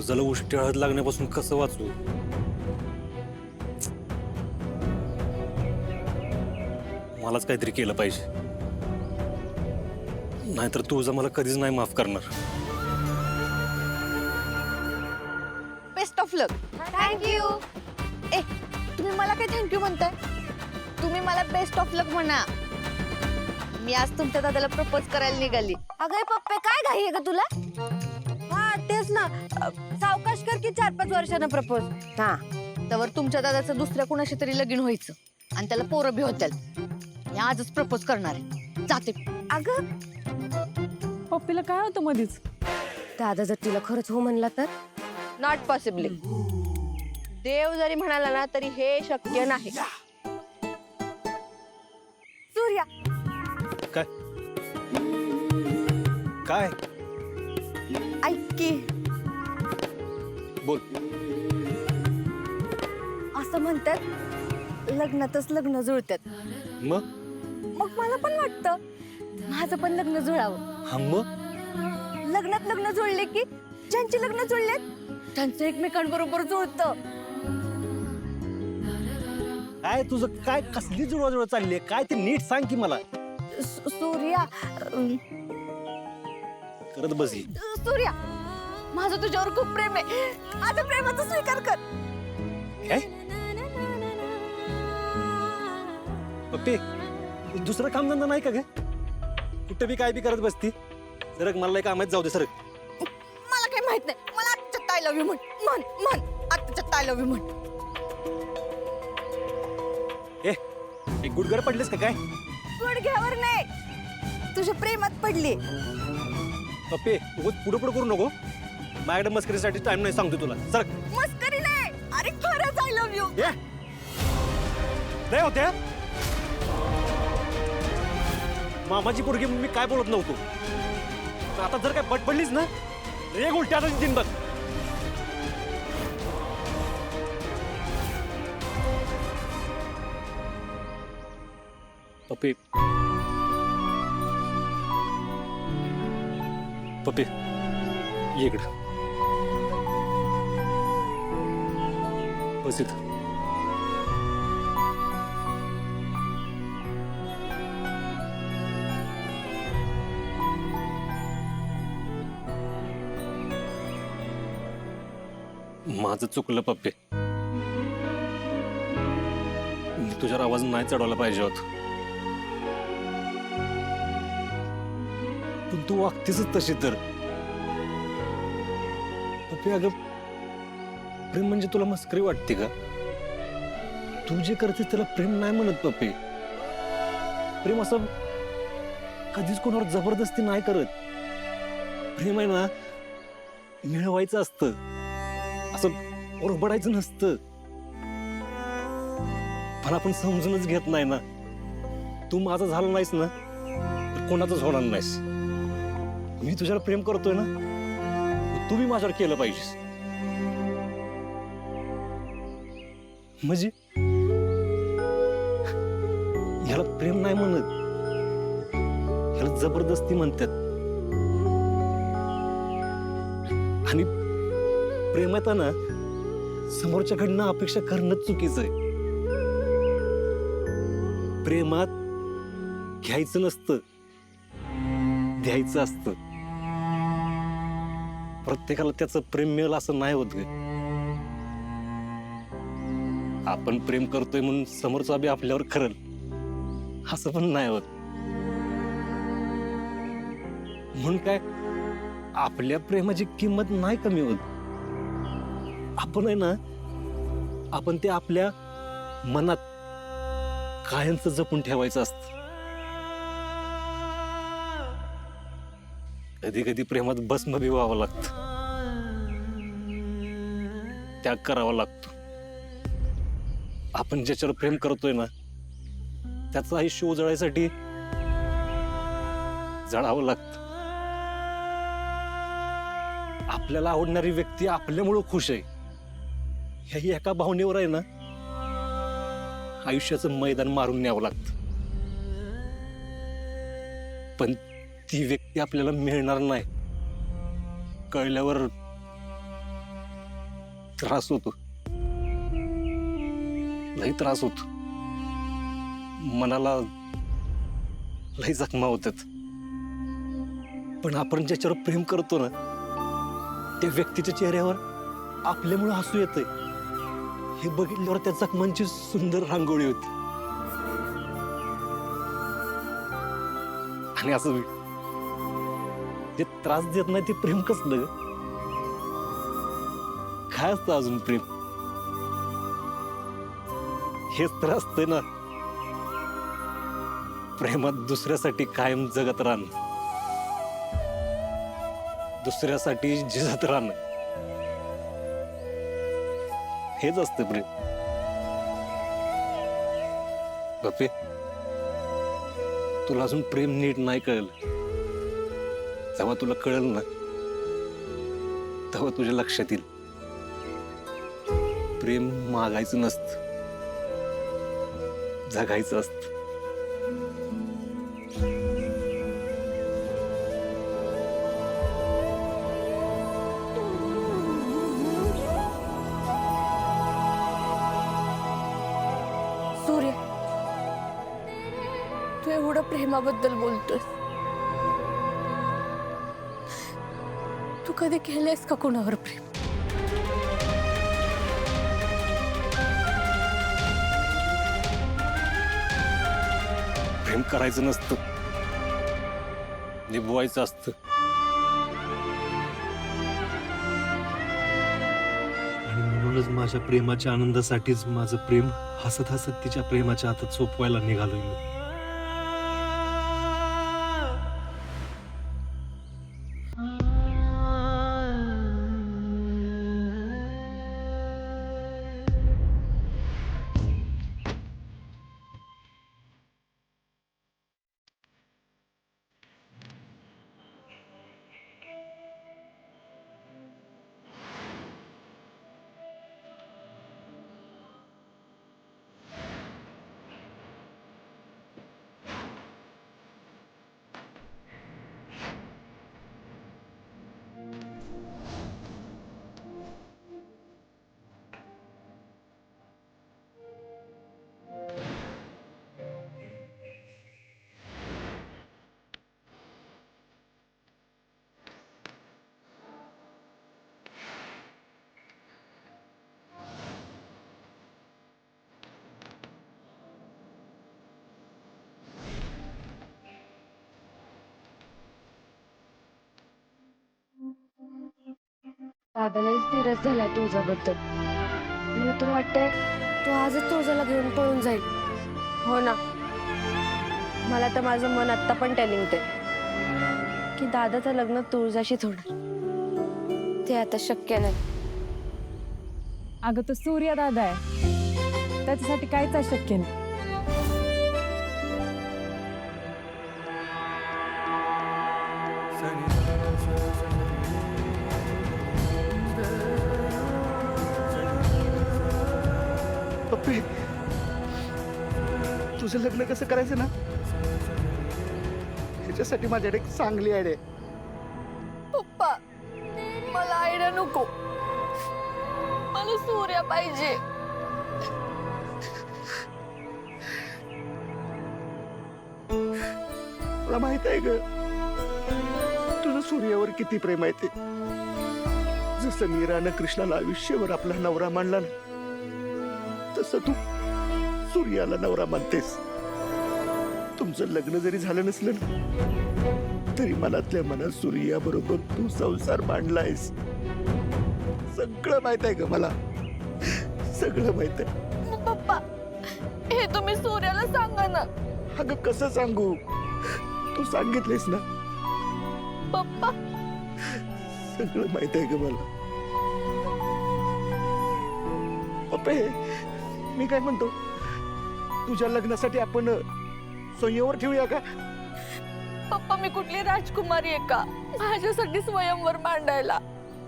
तुझ्याला उष्टी हळद लागण्यापासून कसं वाचू? मलाच काहीतरी केलं पाहिजे, नाहीतर तुझं मला कधीच नाही माफ करणार. Best of luck. थँक्यू. ए, तुम्ही मला काय थँक्यू म्हणताय? तुम्ही मला बेस्ट ऑफ लक म्हणा. मी आज तुमच्या दादाला प्रपोज करायला निघाली. अगं पप्पे, काय घाई आहे का तुला? हा तेच ना, सावकाश कर की 4-5 वर्षानं प्रपोज. हा, त्यावर तुमच्या दादाचं दुसऱ्या कुणाशी तरी लगीन व्हायचं आणि त्याला पोरं बी होत्याल. मी आजच प्रपोज करणार आहे. जाते. अगं पप्पीला काय होतं मधीच? दादा जर तिला खरंच हो म्हणला तर? Not possibly. देव जरी म्हणाला ना तरी हे शक्य नाही. सूर्या, काय काय ऐक की, बोल. असं म्हणतात लग्नातच लग्न जुळतात. मग मग मला पण वाटतं माझं पण लग्न जुळावं. हा, मग लग्नात लग्न जुळले की ज्यांची लग्न जुळलेत त्यांचं एकमेकांबरोबर जुळतं. काय तुझं काय कसली जुळवाजुळव चालली आहे? काय ते नीट सांग की मला. सूर्या, करत बसी. सूर्या, माझं तुझ्यावर खूप प्रेम आहे. माझ्या प्रेमाचा स्वीकार कर. काय पप्पे, दुसरं काम धंदा नाही का ग? कुठे बी काय बी करत बसती. सरक, मला काम आहे, जाऊ दे सरक. मला काही माहित नाही. मला आत्ताच्या आय लव्ह यू म्हण. म्हण म्हण आत्ताच्या आय लव्ह यू म्हण. एक गुडगर पडलीस का काय? गुडघ्यावर नाही, तुझ्या प्रेमात पडली. पप्पे, उगाच पुढं पुढं करू नको. माझ्याकडे मस्करीसाठी टाइम नाही, सांगतो तुला. सरक. मस्करी नाही, अरे खरंच आय लव्ह यू. नाही होत्या मामाची पोरगी म्हणून मी काय बोलत नव्हतो. पण आता जर काय पट पडलीच ना, रेग उलट्या आता दिन बघ. पप्पे, पप्पे ये इकडं. बस इथं. माझं चुकलं पप्पे. मी तुझ्यावर आवाज नाही चढवला पाहिजे होत. पण तू वागतेस तशी तर. पप्पे, अगं प्रेम म्हणजे तुला मस्करी वाटते का? तू जे करतेस त्याला प्रेम नाही म्हणत पप्पे. प्रेम असं कधीच कोणावर जबरदस्ती नाही करत. प्रेम आहे ना, मिळवायचं असतं, असं ओरबडायचं नसतं. पण आपण समजूनच घेत नाही ना. तू माझा झाला नाहीस ना तर कोणाचंच होणार नाहीस. मी तुझ्यावर प्रेम करतोय ना, तू बी माझ्यावर केलं पाहिजेस. म्हणजे ह्याला प्रेम नाही म्हणत, ह्याला जबरदस्ती म्हणतात. आणि प्रेमात ना समोरच्याकडनं अपेक्षा करणंच चुकीचं आहे. प्रेमात घ्यायचं नसतं, द्यायचं असतं. प्रत्येकाला त्याचं प्रेम मिळेल असं नाही होत ग. आपण प्रेम करतोय म्हणून समोरचा बी आपल्यावर खरल असं पण नाही होत. म्हणून काय, आपल्या प्रेमाची किंमत नाही कमी होत. आपण आहे ना, आपण ते आपल्या मनात कायमचं जपून ठेवायचं असतं. कधी कधी प्रेमात भस्म बी व्हावं लागतं, त्याग करावा लागतो. आपण ज्याच्यावर प्रेम करतोय ना त्याचं आयुष्य उजळायसाठी जळावं लागतं. आपल्याला आवडणारी व्यक्ती आपल्यामुळं खुश आहे ह्याही एका भावनेवर आहे ना आयुष्याचं मैदान मारून न्यावं लागतं. पण ती व्यक्ती आपल्याला मिळणार नाही कळल्यावर त्रास होतो, लई त्रास होतो. मनाला लई जखमा होतात. पण आपण ज्याच्यावर प्रेम करतो ना, त्या व्यक्तीच्या चेहऱ्यावर आपल्यामुळे हसू येतंय. हे बघितल्यावर त्या जखमांची सुंदर रांगोळी होती. आणि असं जे त्रास देत नाही ते प्रेम कसलं ग? काय असतं अजून प्रेम? हेच तर असतंय ना, प्रेमात दुसऱ्यासाठी कायम जगत राहणं, दुसऱ्यासाठी झिजत राहणं, हेच असतं प्रेम. बापे, तुला अजून प्रेम नीट नाही कळलं. जेव्हा तुला कळलं ना, तेव्हा तुझ्या लक्षात येईल प्रेम मागायचं नसतं, जगायचं असतं. सूर्य, तू एवढं प्रेमाबद्दल बोलतोय, तू कधी केलंयस का कोणावर प्रेम? प्रेम करायचं नसतं, निभवायचं असतं. आणि म्हणूनच माझ्या प्रेमाच्या आनंदासाठीच माझं प्रेम हसत हसत तिच्या प्रेमाच्या हातात सोपवायला निघालोय मी. दादालाच धीरच झाला तुझ्याबद्दल. मला तर वाटतंय तू आजच तुळजाला घेऊन पळून जाईल. हो ना, मला तर माझं मन आत्ता पण टेलिंग ते की दादाचं लग्न तुळजाशीच होणार. ते आता शक्य नाही. अगं तो सूर्य दादा आहे, त्याच्यासाठी काहीच अशक्य नाही. पप्पी, तुझं लग्न कसं करायचं ना, ह्याच्यासाठी माझ्याकडे एक चांगली आयडिया आहे. पप्पा, मला आयडिया नको, मला सूर्य पाहिजे. मला माहित आहे ग, तुझं सूर्यावर किती प्रेम आहे ते. जसं मीरानं कृष्णाला आयुष्यभर आपला नवरा मानला ना, तसं तू सूर्याला नवरा मानतेस. तुमचं लग्न जरी झालं नसलं ना, तरी मनातल्या मनात सूर्याबरोबर तू संसार मांडलायस. सगळं माहित आहे ग मला, सगळं माहित आहे. पप्पा, हे तुम्ही सूर्याला सांगा ना. अगं कसं सांगू, तू सांगितलेस ना. पप्पा, सगळं माहित आहे ग मला. पप्पे, मी काय म्हणतो, तुझ्या लग्नासाठी आपण स्वयंवर ठेवूया का? पप्पा, मी कुठली राजकुमारी आहे का माझ्यासाठी स्वयंवर मांडायला?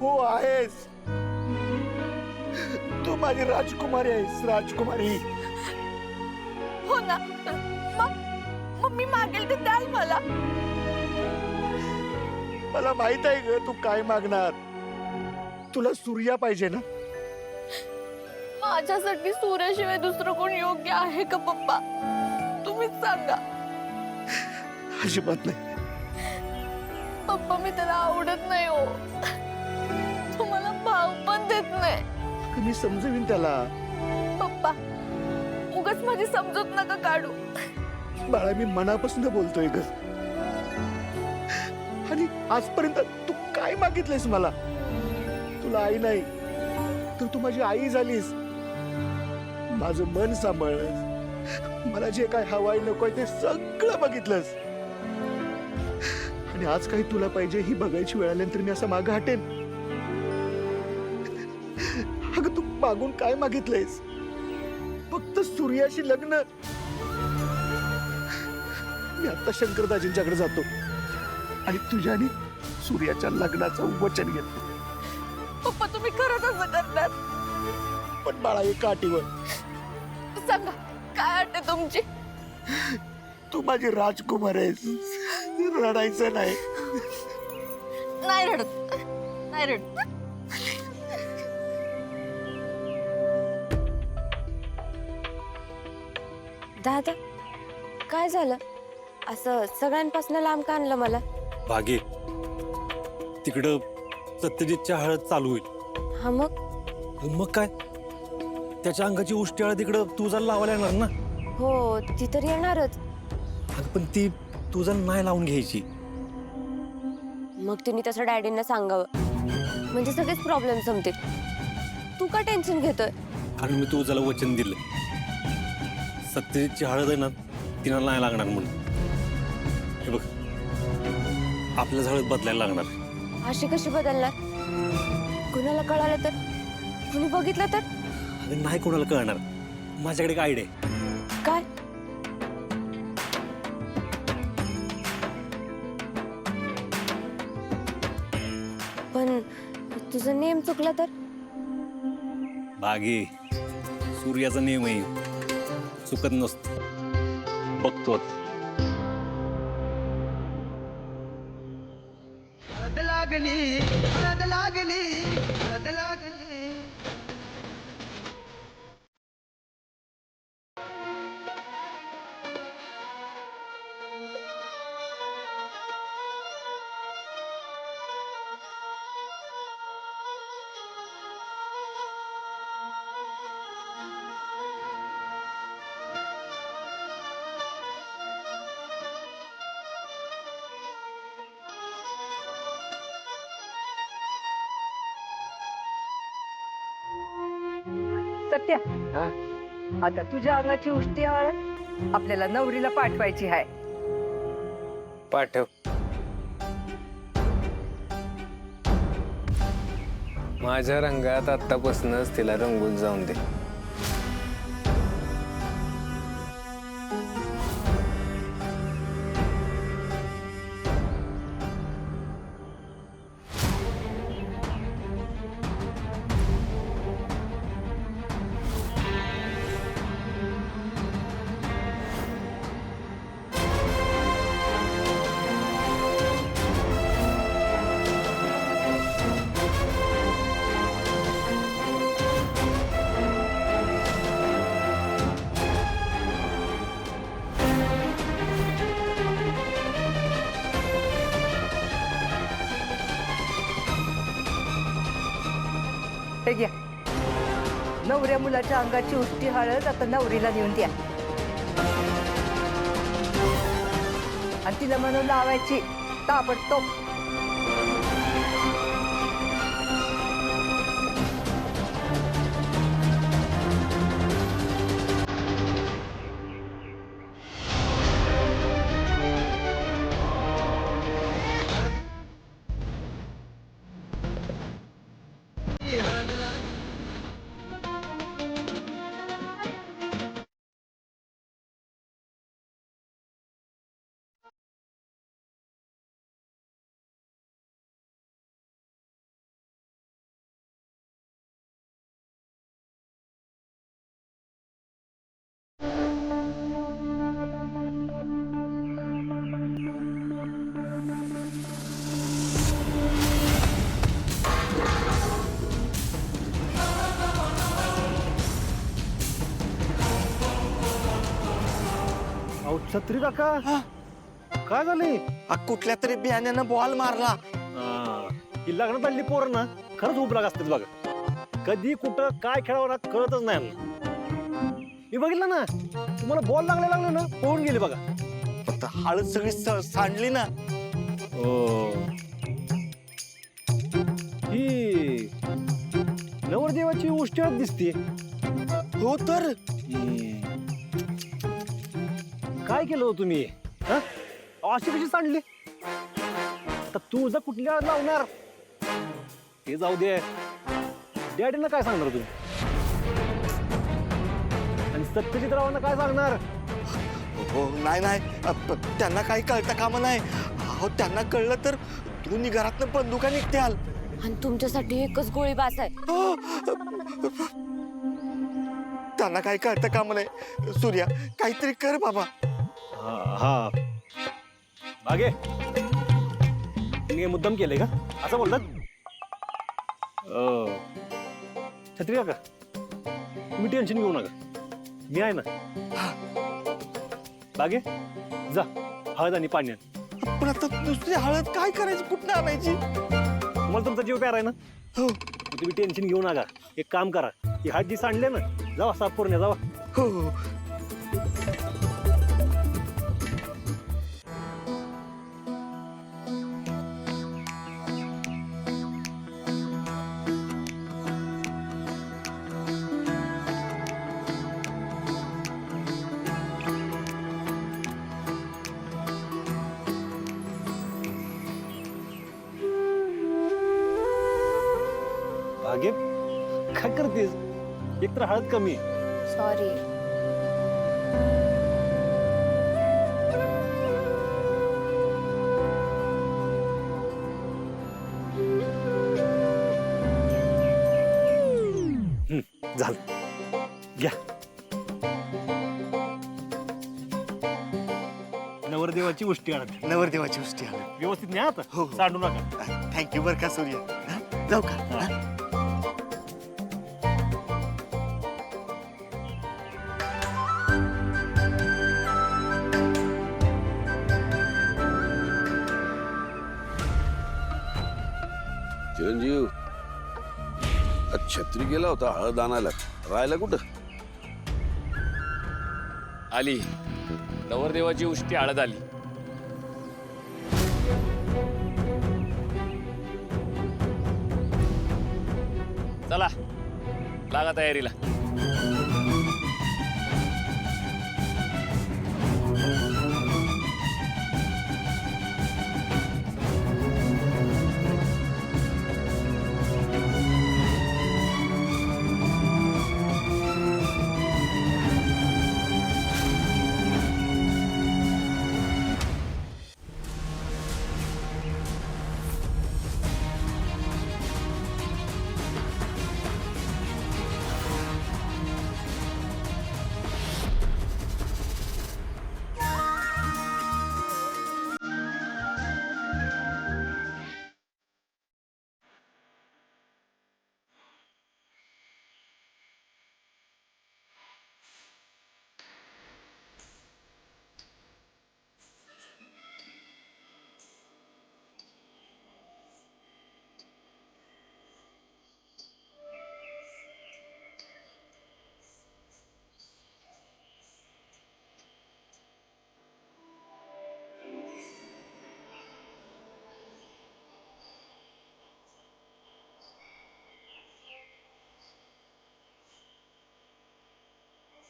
हो आहेस, तू माझी राजकुमारी आहेस, राजकुमारी. हो ना, मग मी मागेल ते द्याल मला. मला माहित आहे ग तू काय मागणार. तुला सूर्या पाहिजे ना, माझ्यासाठी सूर्याशिवाय दुसरं कोण योग्य आहे का पप्पा? तुम्हीच सांगा. अजिबात नाही. पप्पा मी त्याला आवडत नाही हो. तुम्हाला भाव पण देत नाही. मी समजवीन त्याला. पप्पा उगाच माझी समजूत नका काढू. बाळा मी मनापासून बोलतोय ग. आणि आजपर्यंत तू काय मागितलंयस मला? तुला आई नाही तर तू माझी आई झालीस. माझं मन सांभाळलंस. मला जे काय हवाय नकोय ते सगळं बघितलंस. आणि आज काही तुला पाहिजे ही बघायची वेळ आल्यानंतर मी असं मागं हटेन? अगं तू मागून काय मागितलंयस? फक्त सूर्याशी लग्न. मी आता शंकरदाजींच्याकडे जातो आणि तुझ्या आणि सूर्याच्या लग्नाचं वचन घेतो. पप्पा तुम्ही खरंच असं करणार? पण बाळा एका अटीवर. सांगा काय अट आहे तुमची? तू माझी राजकुमार आहेस. रडायचं नाही. नाही रडत, नाही रडत. दादा काय झालं? असं सगळ्यांपासून लांब का आणलं मला? भागे तिकडं सत्यजितच्या हळद चालू होईल. हा मग काय त्याच्या अंगाची उष्टी हळद तिकडं तू जर लावायला येणार ना. हो ती तर येणारच. अगं पण ती तू जर नाही लावून घ्यायची. मग तुम्ही तसं डॅडींना सांगावं, म्हणजे सगळेच प्रॉब्लेम संपतील. तू का टेन्शन घेतोय? कारण मी तुझ्याला वचन दिलं सत्यजितची हळद आहे ना तिला नाही लागणार म्हणून. हे बघ आपल्याच हळद बदलायला लागणार. अशी कशी बदलणार? कुणाला कळालं तर? कुणी बघितलं तर? अगं नाही कोणाला कळणार. माझ्याकडे एक आयडिया आहे. काय? पण तुझं नेम चुकलं तर? बागे सूर्याचा नियम आहे, चुकत नसतो. बघतो आता. सत्या आता तुझ्या अंगाची उष्टी हळद आपल्याला नवरीला पाठवायची आहे. पाठव. माझ्या रंगात आत्तापासूनच तिला रंगून जाऊन दे. हे घ्या, नवऱ्या मुलाच्या अंगाची उष्टी हळद आता नवरीला नेऊन द्या आणि तिला म्हणून लावायची ताबडतोब. छत्री काका काय झाले? कुठल्या तरी बियाण्यानं बॉल मारला. ही लग्नात आलेली पोरं ना खरंच उपलाग असतात बघा. कधी कुठं काय खेळावं ना कळतच नाही यांना. मी बघितलं ना तुम्हाला बॉल लागले ना पळून गेले बघा. आता हळद सगळी सांडली ना. ही नवरदेवाची उष्टी हळद दिसते. हो तर काय केलं हो तुम्ही? हा? अशी कशी सांडली? आता तुझं कुठल्या हळद लावणार ते जाऊ दे. डॅडीनं काय सांगणार तुम्ही? आणि सत्यजित रावांना काय सांगणार? हो नाही त्यांना काही कळतं कामा नाही. अहो त्यांना कळलं तर दोन्ही घरातनं बंदुका निघत्याल. आणि तुमच्यासाठी एकच गोळी बास आहे. त्यांना काही कळतं कामा नाही. सूर्या काहीतरी कर बाबा. हा बागे तुम्ही काही मुद्दाम केले का असं बोलतात? छत्री काका तुम्ही टेन्शन घेऊ नका, मी आहे ना. बागे जा हळद आणि पाणी आण. पण आता दुसरी हळद काय करायची, कुठनं आणायची? तुम्हाला तुमचा जीव प्यारा आहे ना. हो तुम्ही टेन्शन घेऊ नका. एक काम करा, ही हळद जी सांडले ना जावा साफ करून या जावा. हो हो. बागे काय करतेस? एक तर हळद कमी आहे. सॉरी. झालं घ्या. नवरदेवाची उष्टी हळद नवरदेवाची उष्टी हळद. व्यवस्थित न्या आता. हो. सांडू नका. थँक्यू बरं का सूर्या. हा? जाऊ का? हा? चिरंजीव आज छत्री गेला होता हळद आणायला, राहायला कुठं? आली नवरदेवाची उष्टी हळद आली. चला लागा तयारीला.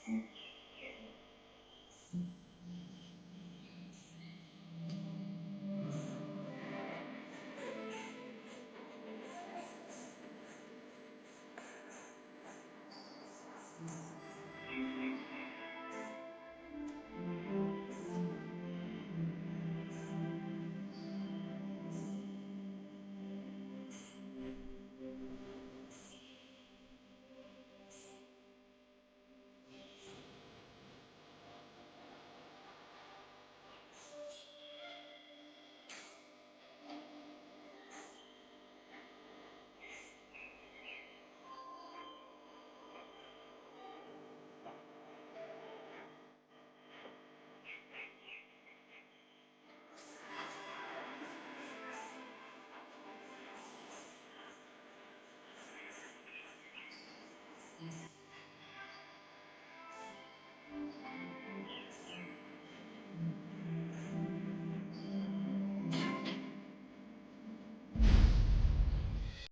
हं.